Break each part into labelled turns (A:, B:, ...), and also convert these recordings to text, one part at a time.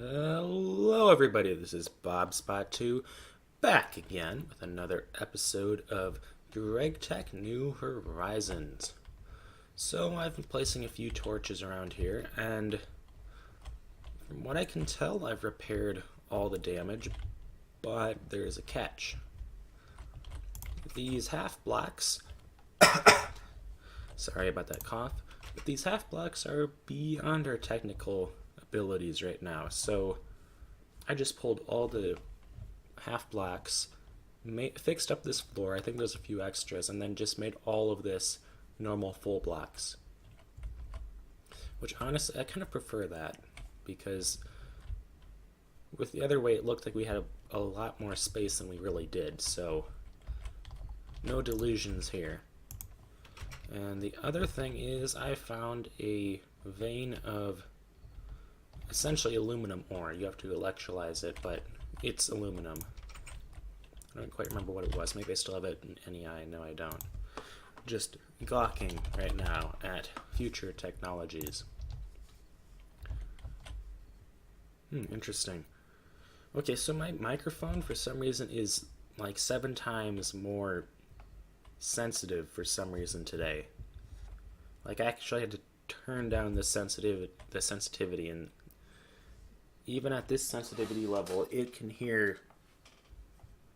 A: Hello, everybody. This is Bob Spot 2 back again with another episode of Gregtech New Horizons. So, I've been placing a few torches around here, and from what I can tell, I've repaired all the damage, but there is a catch. These half blocks, sorry about that cough, but these half blocks are beyond our technical abilities right now, so I just pulled all the half blocks, fixed up this floor. I think there's a few extras, and then just made all of this normal full blocks. Which honestly, I kind of prefer that because with the other way, it looked like we had a lot more space than we really did. So no delusions here. And the other thing is, I found a vein of essentially aluminum ore. You have to electrolyze it, but it's aluminum. I don't quite remember what it was. Maybe I still have it in NEI. No, I don't. Just gawking right now at future technologies. Interesting. Okay, so my microphone for some reason is like 7 times more sensitive for some reason today. Like I actually had to turn down the sensitivity, and even at this sensitivity level, it can hear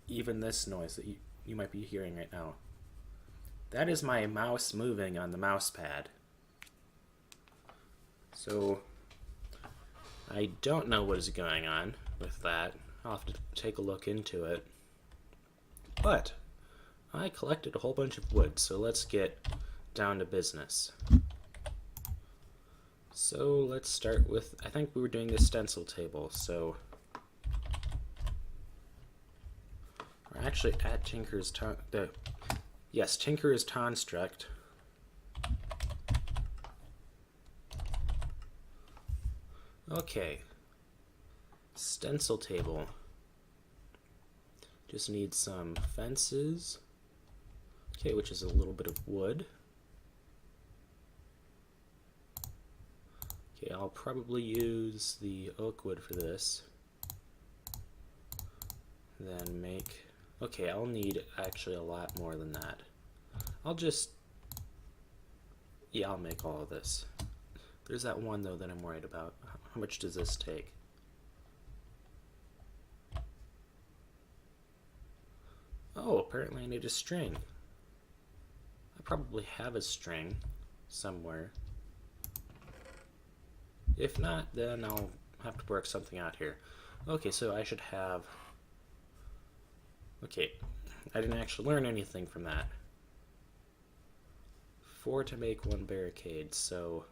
A: even this noise that you might be hearing right now. That is my mouse moving on the mouse pad. So I don't know what is going on with that. I'll have to take a look into it. But I collected a whole bunch of wood, so let's get down to business. So let's start with, I think we were doing the stencil table, so we're actually at Tinker's Tinker's Construct. Okay, stencil table. Just need some fences. Okay, which is a little bit of wood. Okay, I'll probably use the oak wood for this. Then make... Okay, I'll need actually a lot more than that. I'll make all of this. There's that one, though, that I'm worried about. How much does this take? Oh, apparently I need a string. I probably have a string somewhere. If not, then I'll have to work something out here. Okay, so I should have... Okay, I didn't actually learn anything from that. 4 to make 1 barricade, so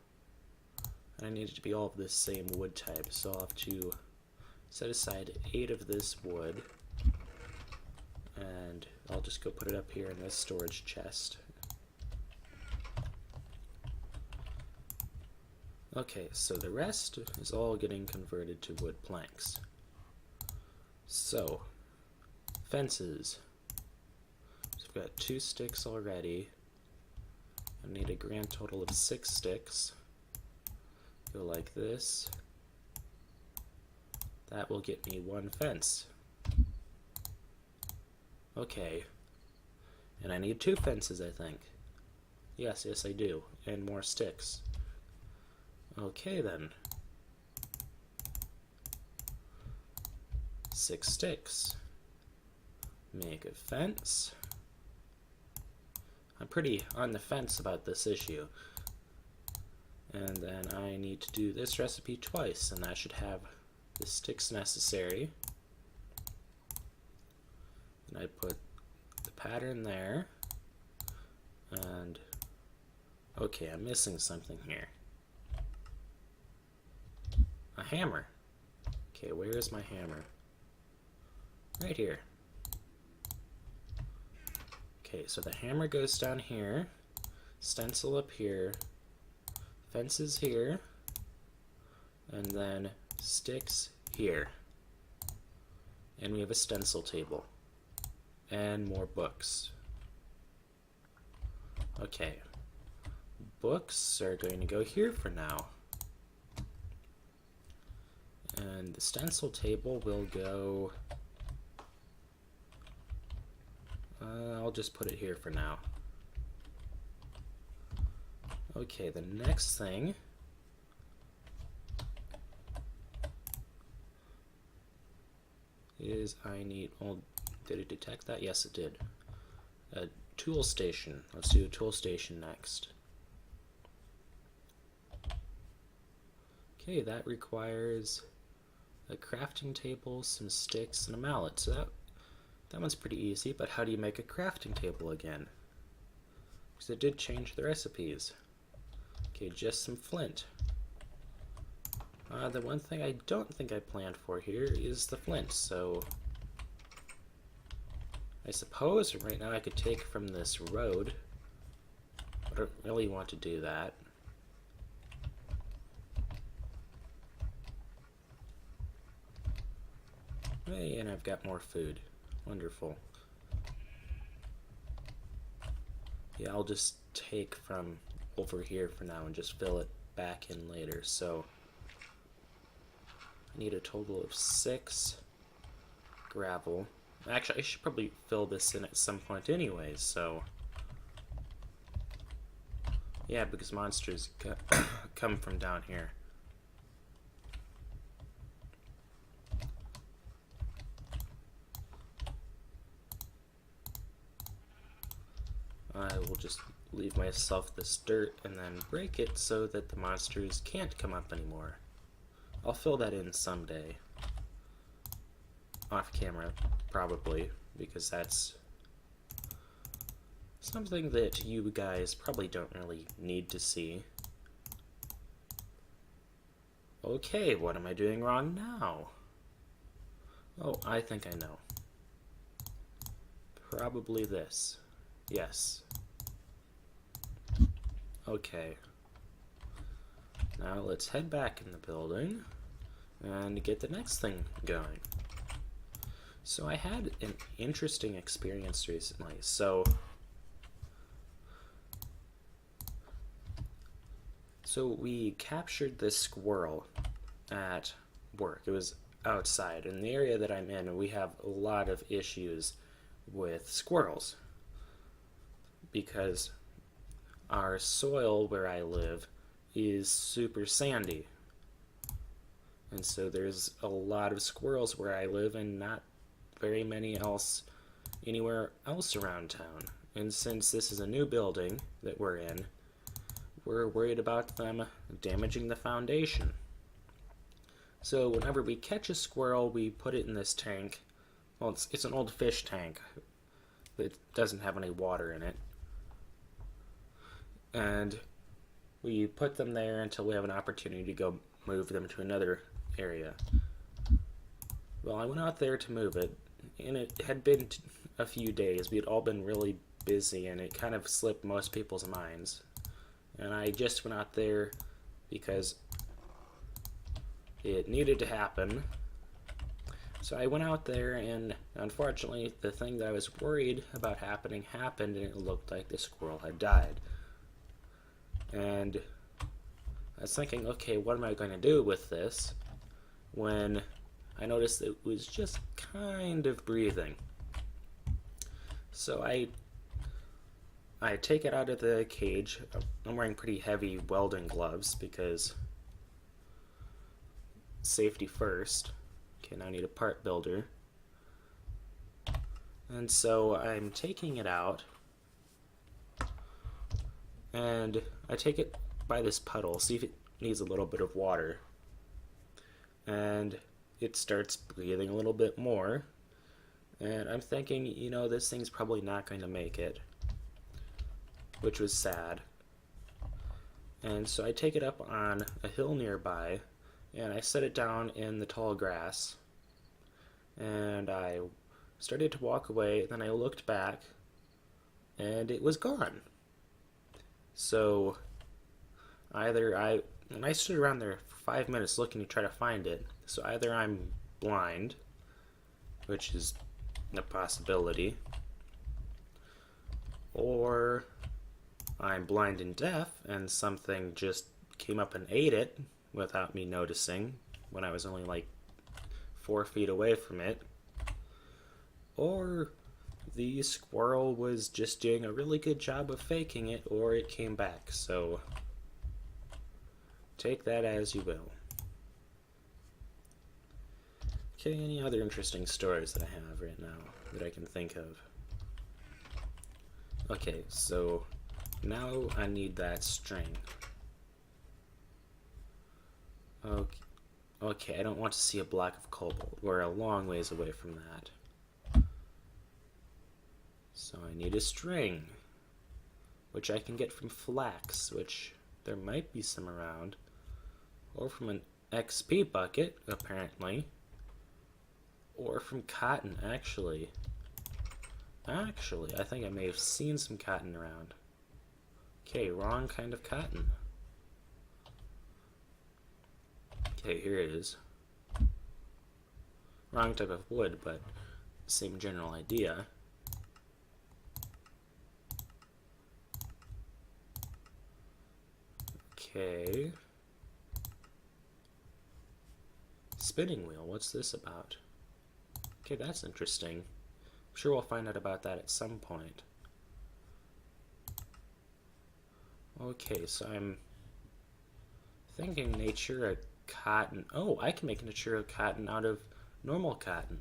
A: I need it to be all of this same wood type, so I'll have to set aside 8 of this wood, and I'll just go put it up here in this storage chest. Okay, so the rest is all getting converted to wood planks. So, fences. So I've got 2 sticks already. I need a grand total of 6 sticks. Go like this. That will get me 1 fence. Okay. And I need 2 fences, I think. Yes, I do. And more sticks. Okay then. 6 sticks. Make a fence. I'm pretty on the fence about this issue. And then I need to do this recipe twice, and I should have the sticks necessary. And I put the pattern there. And okay, I'm missing something here. A hammer. Okay, where is my hammer? Right here. Okay, so the hammer goes down here, stencil up here, fences here, and then sticks here. And we have a stencil table. And more books. Okay. Books are going to go here for now. And the stencil table will go... I'll just put it here for now. Okay, the next thing is I need... Oh, did it detect that? Yes, it did. A tool station. Let's do a tool station next. Okay, that requires a crafting table, some sticks, and a mallet. So that one's pretty easy, but how do you make a crafting table again? Because it did change the recipes. Okay, just some flint. The one thing I don't think I planned for here is the flint, so I suppose right now I could take from this road. I don't really want to do that. Hey, and I've got more food. Wonderful. Yeah, I'll just take from over here for now and just fill it back in later. So I need a total of 6 gravel. Actually, I should probably fill this in at some point anyways, so... Yeah, because monsters come from down here. I will just leave myself this dirt and then break it so that the monsters can't come up anymore. I'll fill that in someday. Off camera, probably, because that's something that you guys probably don't really need to see. Okay, what am I doing wrong now? Oh, I think I know. Probably this. Yes. Okay. Now let's head back in the building and get the next thing going. So I had an interesting experience recently. So we captured this squirrel at work. It was outside. In the area that I'm in, we have a lot of issues with squirrels because our soil where I live is super sandy. And so there's a lot of squirrels where I live and not very many else anywhere else around town. And since this is a new building that we're in, we're worried about them damaging the foundation. So whenever we catch a squirrel, we put it in this tank. Well, it's an old fish tank. It doesn't have any water in it. And we put them there until we have an opportunity to go move them to another area. Well, I went out there to move it, and it had been a few days. We had all been really busy, and it kind of slipped most people's minds. And I just went out there because it needed to happen. So I went out there, and unfortunately, the thing that I was worried about happening happened, and it looked like the squirrel had died. And I was thinking, okay, what am I going to do with this? When I noticed it was just kind of breathing. So I take it out of the cage. I'm wearing pretty heavy welding gloves because safety first. Okay, now I need a part builder. And so I'm taking it out, and I take it by this puddle, see if it needs a little bit of water. And it starts breathing a little bit more. And I'm thinking, you know, this thing's probably not going to make it, which was sad. And so I take it up on a hill nearby, and I set it down in the tall grass. And I started to walk away, then I looked back, and it was gone. So and I stood around there for 5 minutes looking to try to find it. So either I'm blind, which is a possibility, or I'm blind and deaf, and something just came up and ate it without me noticing, when I was only like 4 feet away from it, or the squirrel was just doing a really good job of faking it, or it came back. So take that as you will. Okay, any other interesting stories that I have right now that I can think of? Okay, so now I need that string. Okay, I don't want to see a block of cobalt. We're a long ways away from that. So I need a string, which I can get from flax, which there might be some around, or from an XP bucket, apparently, or from cotton, actually. Actually, I think I may have seen some cotton around. Okay, wrong kind of cotton. Okay, here it is. Wrong type of wood, but same general idea. Okay. Spinning wheel, what's this about? Okay, that's interesting. I'm sure we'll find out about that at some point. Okay, so I'm thinking natura cotton. Oh, I can make natura cotton out of normal cotton.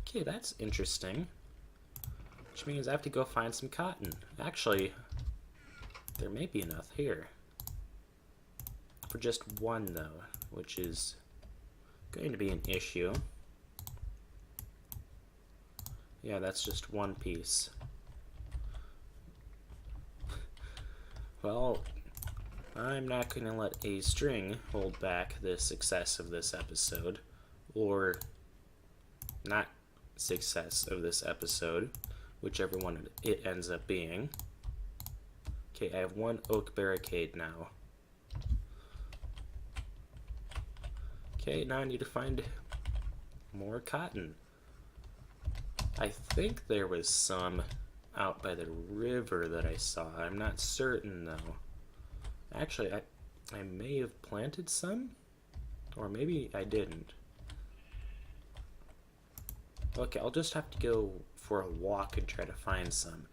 A: Okay, that's interesting. Which means I have to go find some cotton. Actually, there may be enough here. For just one, though, which is going to be an issue. Yeah, that's just one piece. Well, I'm not going to let a string hold back the success of this episode, or not success of this episode, whichever one it ends up being. Okay, I have one oak barricade now. Okay, now I need to find more cotton. I think there was some out by the river that I saw. I'm not certain, though. Actually, I may have planted some, or maybe I didn't. Okay, I'll just have to go for a walk and try to find some.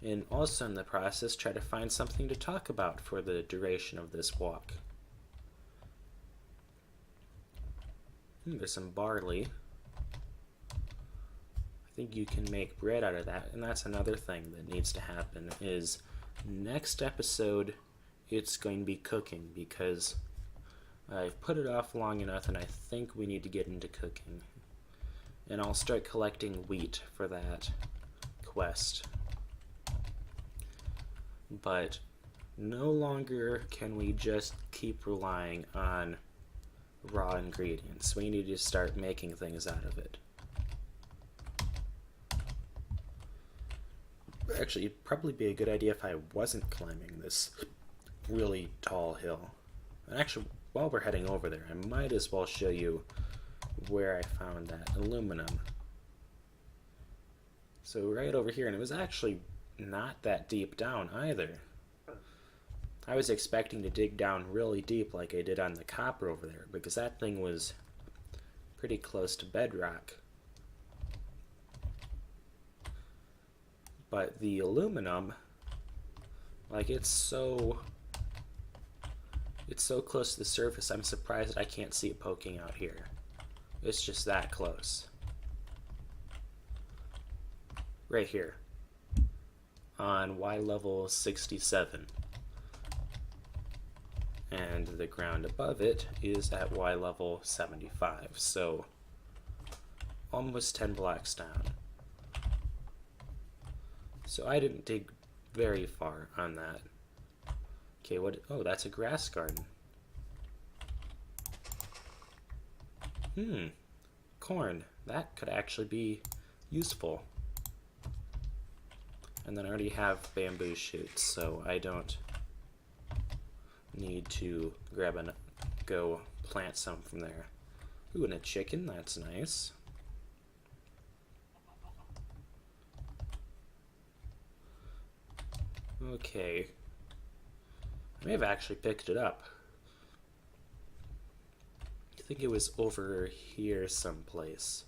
A: And also in the process, try to find something to talk about for the duration of this walk. There's some barley. I think you can make bread out of that, and that's another thing that needs to happen is next episode it's going to be cooking, because I've put it off long enough and I think we need to get into cooking. And I'll start collecting wheat for that quest. But no longer can we just keep relying on raw ingredients. We need to start making things out of it. Actually, it'd probably be a good idea if I wasn't climbing this really tall hill. And actually, while we're heading over there, I might as well show you where I found that aluminum. So right over here, and it was actually not that deep down either. I was expecting to dig down really deep like I did on the copper over there, because that thing was pretty close to bedrock. But the aluminum, like it's so close to the surface, I'm surprised I can't see it poking out here. It's just that close. Right here. On Y level 67. And the ground above it is at Y level 75. So almost 10 blocks down. So I didn't dig very far on that. Okay, what? Oh, that's a grass garden. Corn. That could actually be useful. And then I already have bamboo shoots, so I don't need to go plant some from there. Ooh, and a chicken. That's nice. Okay. I may have actually picked it up. think it was over here someplace.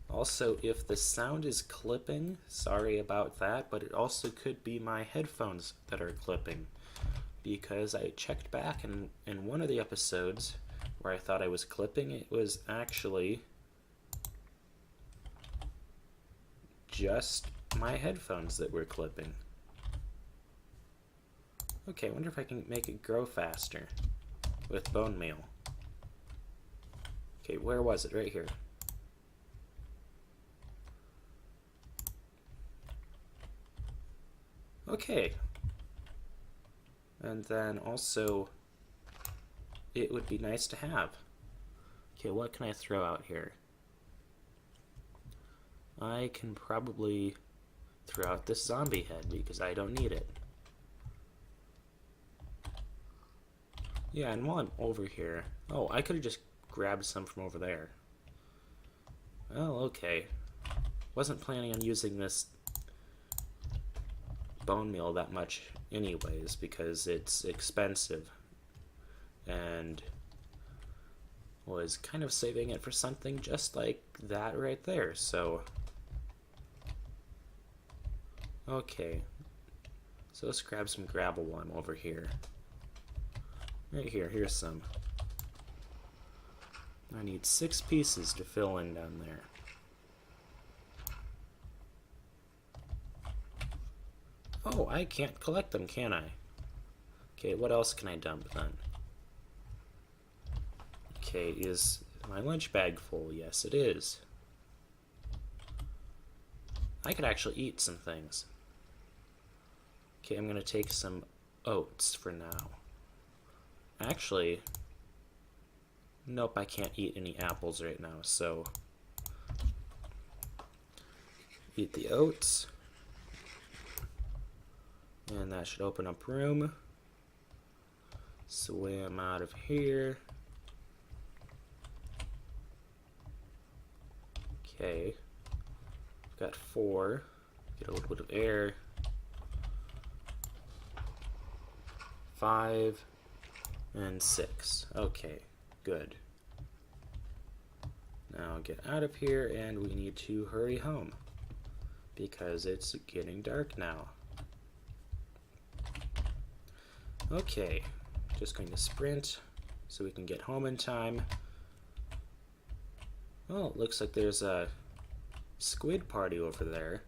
A: Also, if the sound is clipping, sorry about that, but it also could be my headphones that are clipping. Because I checked back in one of the episodes where I thought I was clipping, it was actually just my headphones that were clipping. Okay, I wonder if I can make it grow faster with bone meal. Okay, where was it? Right here. Okay. And then also, it would be nice to have. Okay, what can I throw out here? I can probably throw out this zombie head because I don't need it. Yeah, and while I'm over here... Oh, I could have just grabbed some from over there. Well, okay. Wasn't planning on using this bone meal that much anyways because it's expensive. And was kind of saving it for something just like that right there, so... Okay. So let's grab some gravel while I'm over here. Right here, here's some. I need 6 pieces to fill in down there. Oh, I can't collect them, can I? Okay, what else can I dump then? Okay, is my lunch bag full? Yes, it is. I could actually eat some things. Okay, I'm gonna take some oats for now. Actually, nope, I can't eat any apples right now, so eat the oats. And that should open up room. Swim out of here. Okay. I've got 4. Get a little bit of air. 5 and 6. Okay, good. Now get out of here and we need to hurry home because it's getting dark now. Okay, just going to sprint so we can get home in time. Oh, it looks like there's a squid party over there.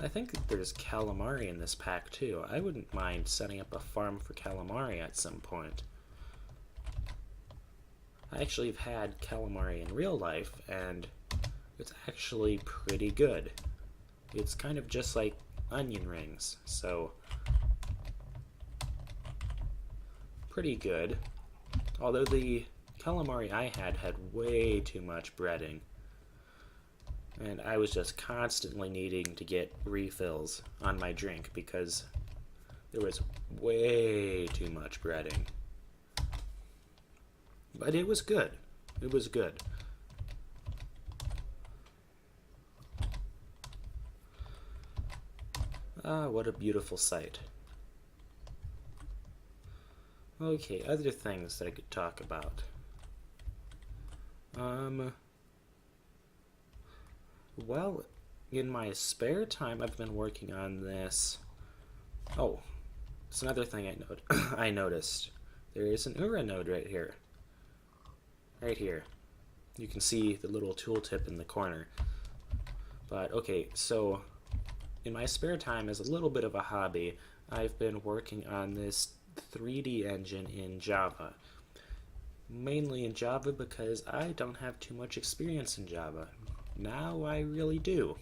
A: I think that there's calamari in this pack too. I wouldn't mind setting up a farm for calamari at some point. I actually have had calamari in real life and it's actually pretty good. It's kind of just like onion rings, so pretty good. Although the calamari I had way too much breading. And I was just constantly needing to get refills on my drink because there was way too much breading. But it was good. It was good. Ah, what a beautiful sight. Okay, other things that I could talk about. Well, in my spare time, I've been working on this. Oh, it's another thing I noticed. There is an Ura node right here. Right here. You can see the little tooltip in the corner. But, okay, so in my spare time, as a little bit of a hobby, I've been working on this 3D engine in Java. Mainly in Java because I don't have too much experience in Java. Now I really do.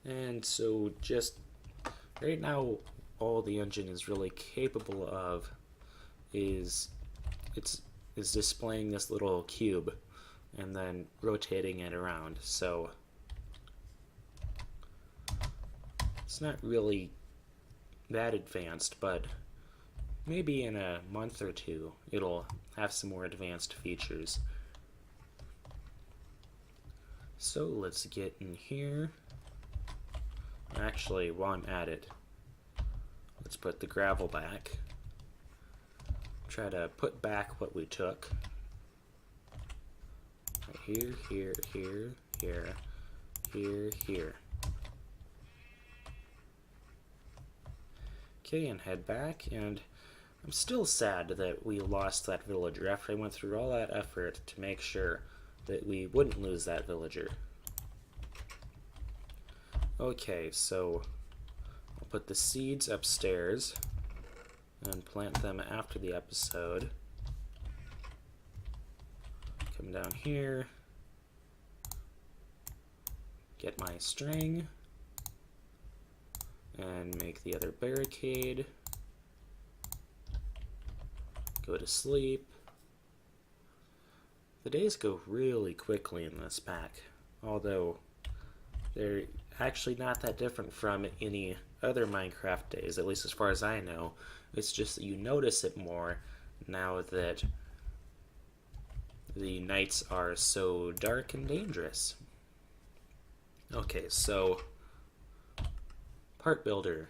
A: And so just right now all the engine is really capable of is displaying this little cube and then rotating it around. So it's not really that advanced, but maybe in a month or two it'll have some more advanced features. So let's get in here. Actually, while I'm at it, Let's put the gravel back. Try to put back what we took. Here, here, here, here, here, here. Okay, and head back, and I'm still sad that we lost that villager after I went through all that effort to make sure that we wouldn't lose that villager. Okay, so I'll put the seeds upstairs and plant them after the episode. Come down here, get my string, and make the other barricade. Go to sleep. The days go really quickly in this pack, although they're actually not that different from any other Minecraft days, at least as far as I know. It's just that you notice it more now that the nights are so dark and dangerous. Okay, so part builder.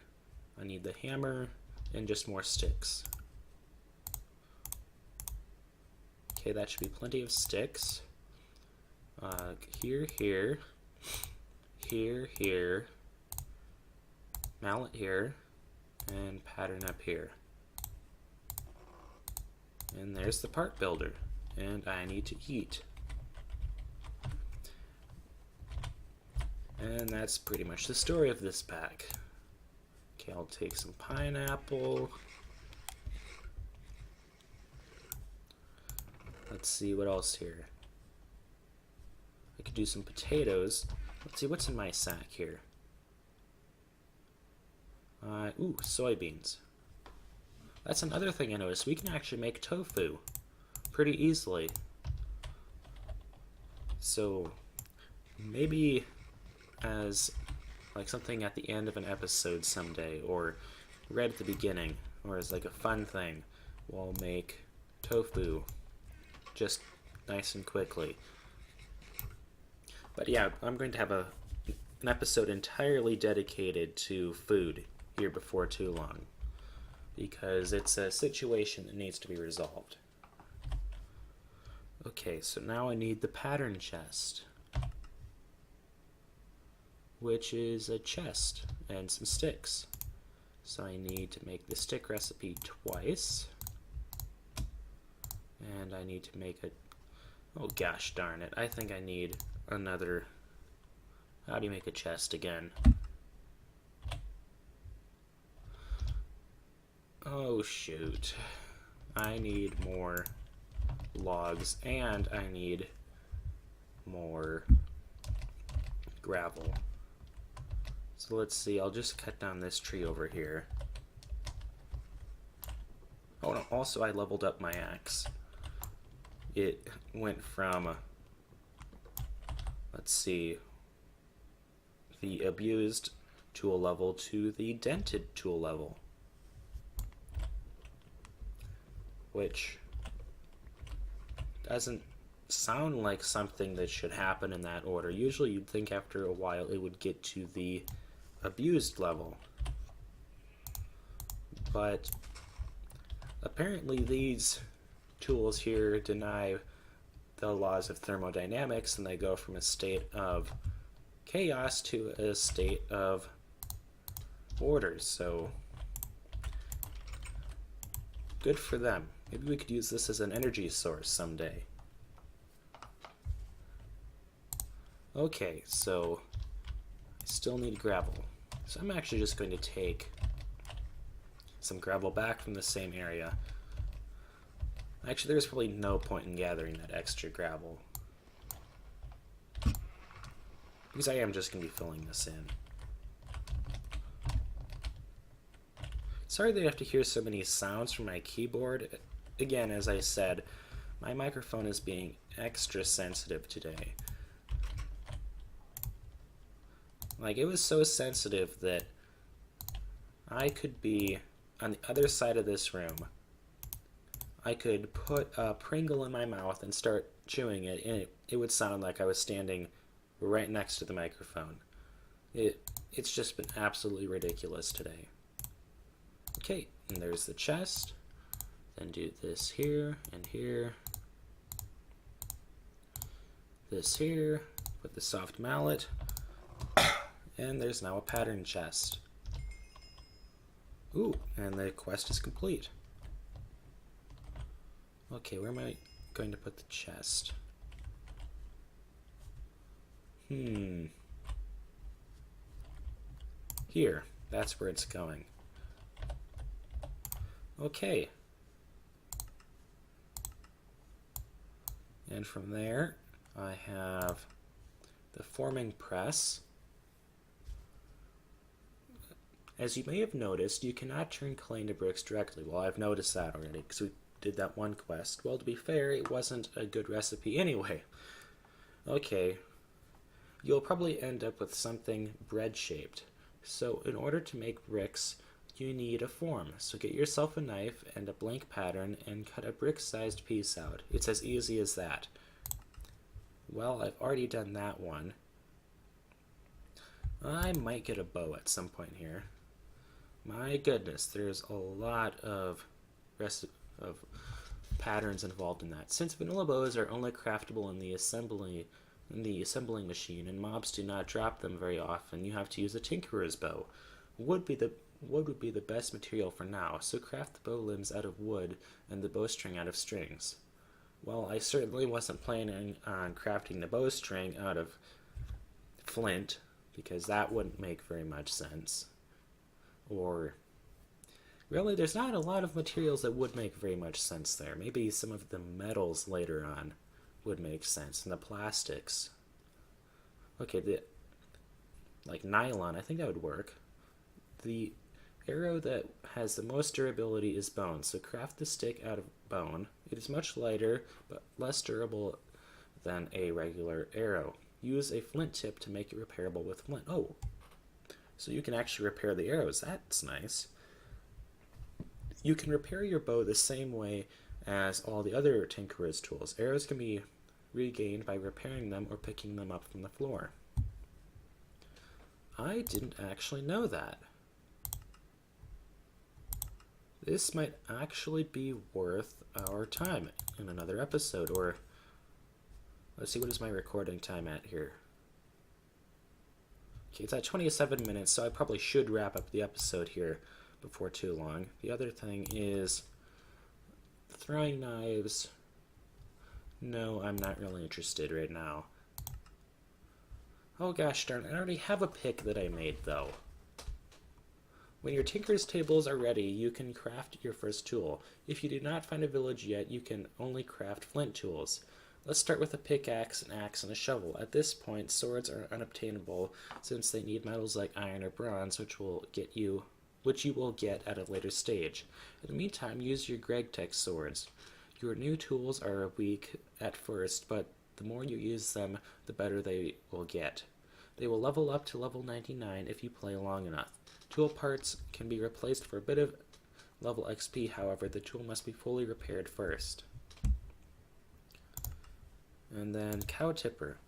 A: I need the hammer and just more sticks. Okay, that should be plenty of sticks. Here, here, here, mallet here, and pattern up here. And there's the part builder, and I need to eat. And that's pretty much the story of this pack. Okay, I'll take some pineapple. Let's see what else here. I could do some potatoes. Let's see what's in my sack here. Ooh, soybeans. That's another thing I noticed. We can actually make tofu pretty easily. So maybe as like something at the end of an episode someday, or right at the beginning, or as like a fun thing, we'll make tofu just nice and quickly. But yeah, I'm going to have an episode entirely dedicated to food here before too long, because it's a situation that needs to be resolved. Okay, so now I need the pattern chest, which is a chest and some sticks. So I need to make the stick recipe twice. And I need to make a... Oh gosh darn it, I think I need another... How do you make a chest again? Oh shoot. I need more logs and I need more gravel. So let's see, I'll just cut down this tree over here. Oh no, also I leveled up my axe. It went from, let's see, the abused tool level to the dented tool level, which doesn't sound like something that should happen in that order. Usually you'd think after a while it would get to the abused level, but apparently these tools here deny the laws of thermodynamics, and they go from a state of chaos to a state of order. So good for them. Maybe we could use this as an energy source someday. Okay, so I still need gravel. So I'm actually just going to take some gravel back from the same area. Actually, there's probably no point in gathering that extra gravel, because I am just going to be filling this in. Sorry that you have to hear so many sounds from my keyboard. Again, as I said, my microphone is being extra sensitive today. Like, it was so sensitive that I could be on the other side of this room. I could put a Pringle in my mouth and start chewing it, and it would sound like I was standing right next to the microphone. It's just been absolutely ridiculous today. Okay, and there's the chest. Then do this here and here. This here with the soft mallet. And there's now a pattern chest. Ooh, and the quest is complete. Okay, where am I going to put the chest? Here, that's where it's going. Okay. And from there, I have the forming press. As you may have noticed, you cannot turn clay into bricks directly. Well, I've noticed that already, because we did that one quest. Well, to be fair, it wasn't a good recipe anyway. Okay. You'll probably end up with something bread-shaped. So in order to make bricks, you need a form. So get yourself a knife and a blank pattern and cut a brick-sized piece out. It's as easy as that. Well, I've already done that one. I might get a bow at some point here. My goodness, there's a lot of patterns involved in that. Since vanilla bows are only craftable in the assembling machine, and mobs do not drop them very often, you have to use a tinkerer's bow. Wood would be the best material for now, so craft the bow limbs out of wood and the bowstring out of strings. Well, I certainly wasn't planning on crafting the bowstring out of flint, because that wouldn't make very much sense. Or, really, there's not a lot of materials that would make very much sense there. Maybe some of the metals later on would make sense, and the plastics. Okay, like nylon, I think that would work. The arrow that has the most durability is bone, so craft the stick out of bone. It is much lighter, but less durable than a regular arrow. Use a flint tip to make it repairable with flint. Oh, so you can actually repair the arrows. That's nice. You can repair your bow the same way as all the other tinkerer's tools. Arrows can be regained by repairing them or picking them up from the floor. I didn't actually know that. This might actually be worth our time in another episode, or let's see, what is my recording time at here? Okay, it's at 27 minutes, so I probably should wrap up the episode here before too long. The other thing is throwing knives. No, I'm not really interested right now. Oh gosh darn, I already have a pick that I made though. When your tinker's tables are ready, you can craft your first tool. If you do not find a village yet, you can only craft flint tools. Let's start with a pickaxe, an axe, and a shovel. At this point, swords are unobtainable since they need metals like iron or bronze, which you will get at a later stage. In the meantime, use your Gregtech swords. Your new tools are weak at first, but the more you use them, the better they will get. They will level up to level 99 if you play long enough. Tool parts can be replaced for a bit of level XP, however, the tool must be fully repaired first. And then cow tipper.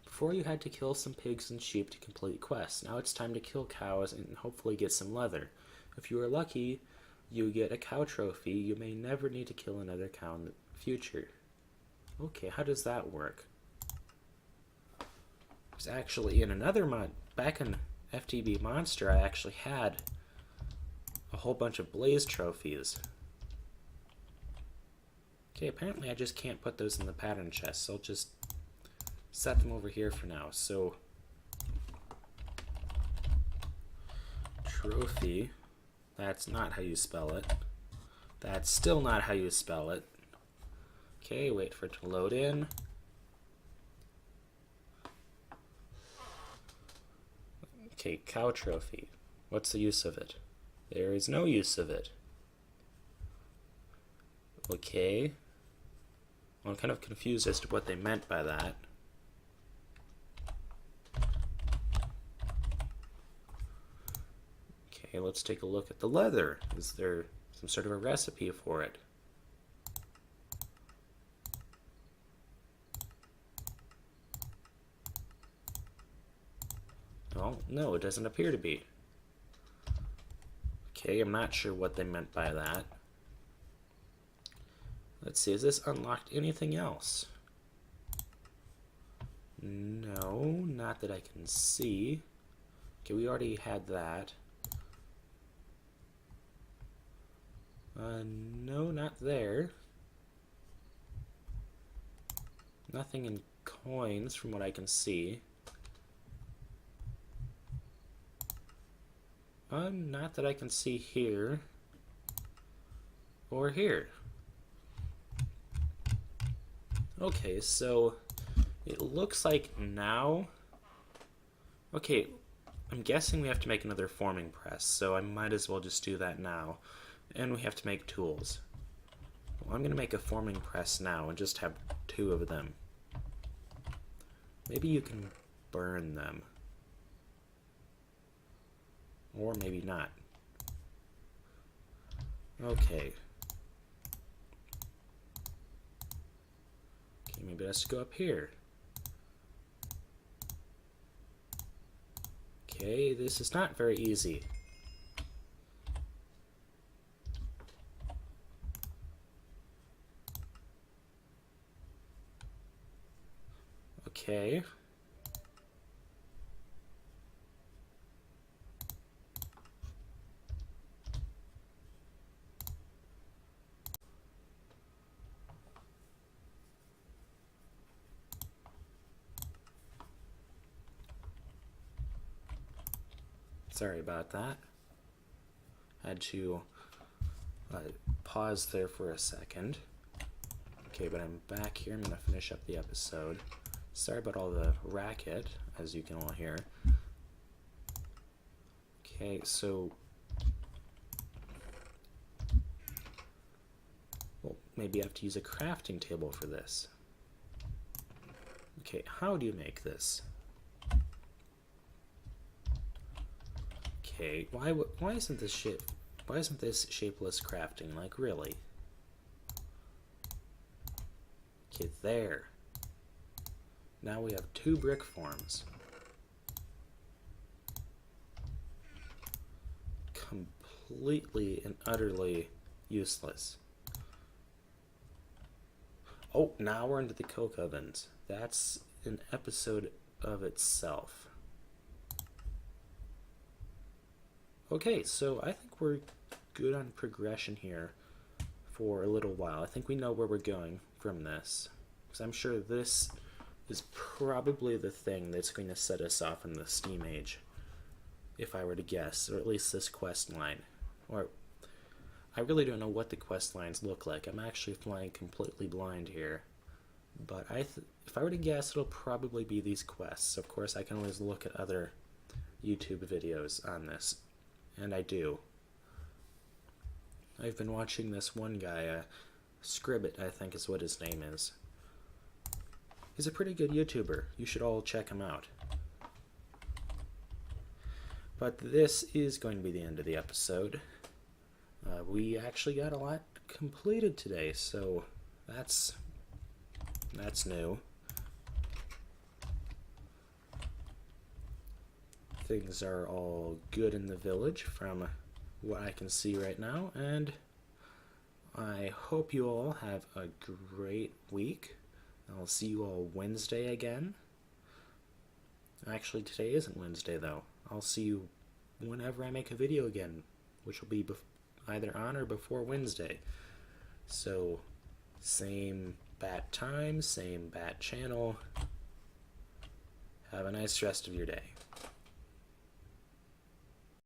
A: Before you had to kill some pigs and sheep to complete quests. Now it's time to kill cows and hopefully get some leather. If you are lucky, you get a cow trophy. You may never need to kill another cow in the future. Okay, how does that work? There's actually in another mod, back in FTB Monster, I actually had a whole bunch of blaze trophies. Okay, apparently I just can't put those in the pattern chest, so I'll just set them over here for now. So, trophy, that's not how you spell it. That's still not how you spell it. Okay, wait for it to load in. Okay, cow trophy. What's the use of it? There is no use of it. Okay. I'm kind of confused as to what they meant by that. Okay, let's take a look at the leather. Is there some sort of a recipe for it? Oh, no, it doesn't appear to be. Okay, I'm not sure what they meant by that. Let's see, has this unlocked anything else? No, not that I can see. Okay, we already had that. No, not there. Nothing in coins from what I can see. Not that I can see here. Or here. Okay, so it looks like now... Okay, I'm guessing we have to make another forming press, so I might as well just do that now. And we have to make tools. Well, I'm going to make a forming press now and just have 2 of them. Maybe you can burn them. Or maybe not. Okay. Okay, maybe let's go up here. Okay, this is not very easy. Okay. Sorry about that. Had to pause there for a second. Okay, but I'm back here. I'm going to finish up the episode. Sorry about all the racket, as you can all hear. Okay, so... Well, maybe I have to use a crafting table for this. Okay, how do you make this? Okay, why isn't this shapeless crafting? Like, really? Okay, there. Now we have 2 brick forms. Completely and utterly useless. Oh, now we're into the coke ovens. That's an episode of itself. Okay, so I think we're good on progression here for a little while. I think we know where we're going from this. Because I'm sure this is probably the thing that's going to set us off in the Steam Age. If I were to guess, or at least this quest line. Or, I really don't know what the quest lines look like. I'm actually flying completely blind here. But if I were to guess, it'll probably be these quests. Of course, I can always look at other YouTube videos on this. And I do. I've been watching this one guy, Scribbit, I think is what his name is. He's a pretty good YouTuber. You should all check him out. But this is going to be the end of the episode. We actually got a lot completed today, so that's new. Things are all good in the village from what I can see right now, and I hope you all have a great week. I'll see you all Wednesday again. Actually, today isn't Wednesday, though. I'll see you whenever I make a video again, which will be either on or before Wednesday. So, same bat time, same bat channel. Have a nice rest of your day.